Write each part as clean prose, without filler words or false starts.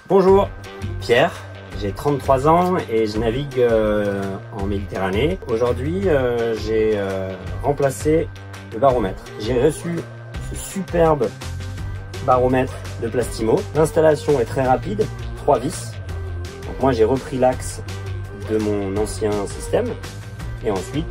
Bonjour, Pierre, j'ai 33 ans et je navigue en Méditerranée. Aujourd'hui, j'ai remplacé le baromètre. J'ai reçu ce superbe baromètre de Plastimo. L'installation est très rapide, 3 vis. Donc moi j'ai repris l'axe de mon ancien système et ensuite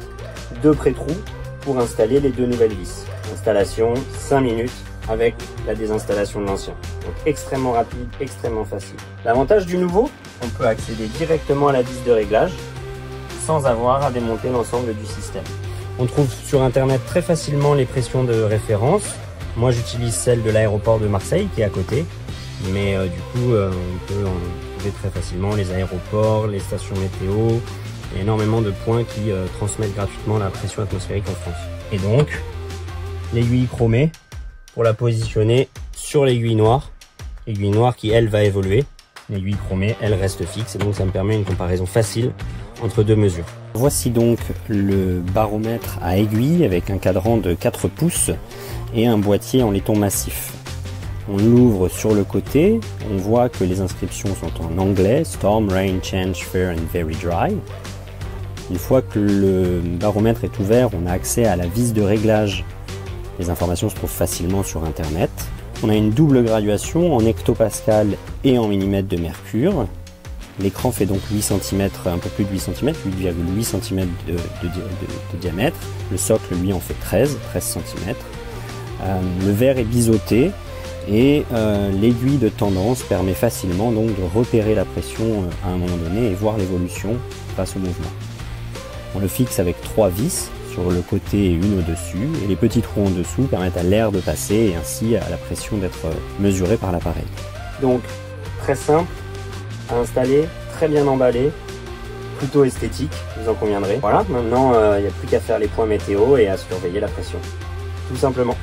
2 pré-trous pour installer les 2 nouvelles vis. Installation 5 minutes avec la désinstallation de l'ancien. Donc extrêmement rapide, extrêmement facile. L'avantage du nouveau, on peut accéder directement à la vis de réglage sans avoir à démonter l'ensemble du système. On trouve sur internet très facilement les pressions de référence. Moi j'utilise celle de l'aéroport de Marseille qui est à côté, mais du coup on peut en trouver très facilement les aéroports, les stations météo, et énormément de points qui transmettent gratuitement la pression atmosphérique en France. Et donc l'aiguille chromée pour la positionner sur l'aiguille noire qui elle va évoluer. L'aiguille chromée elle reste fixe et donc ça me permet une comparaison facile entre 2 mesures. Voici donc le baromètre à aiguille avec un cadran de 4 pouces et un boîtier en laiton massif. On l'ouvre sur le côté, on voit que les inscriptions sont en anglais, Storm, Rain, Change, Fair and Very Dry. Une fois que le baromètre est ouvert, on a accès à la vis de réglage. Les informations se trouvent facilement sur internet. On a une double graduation en hectopascal et en millimètres de mercure. L'écran fait donc 8 cm, un peu plus de 8 cm, 8,8 cm de diamètre. Le socle lui en fait 13 cm. Le verre est biseauté et l'aiguille de tendance permet facilement donc de repérer la pression à un moment donné et voir l'évolution face au mouvement. On le fixe avec 3 vis sur le côté et une au-dessus, et les petits trous en dessous permettent à l'air de passer et ainsi à la pression d'être mesurée par l'appareil. Donc très simple à installer, très bien emballé, plutôt esthétique, vous en conviendrez. Voilà, maintenant il n'y a plus qu'à faire les points météo et à surveiller la pression, tout simplement.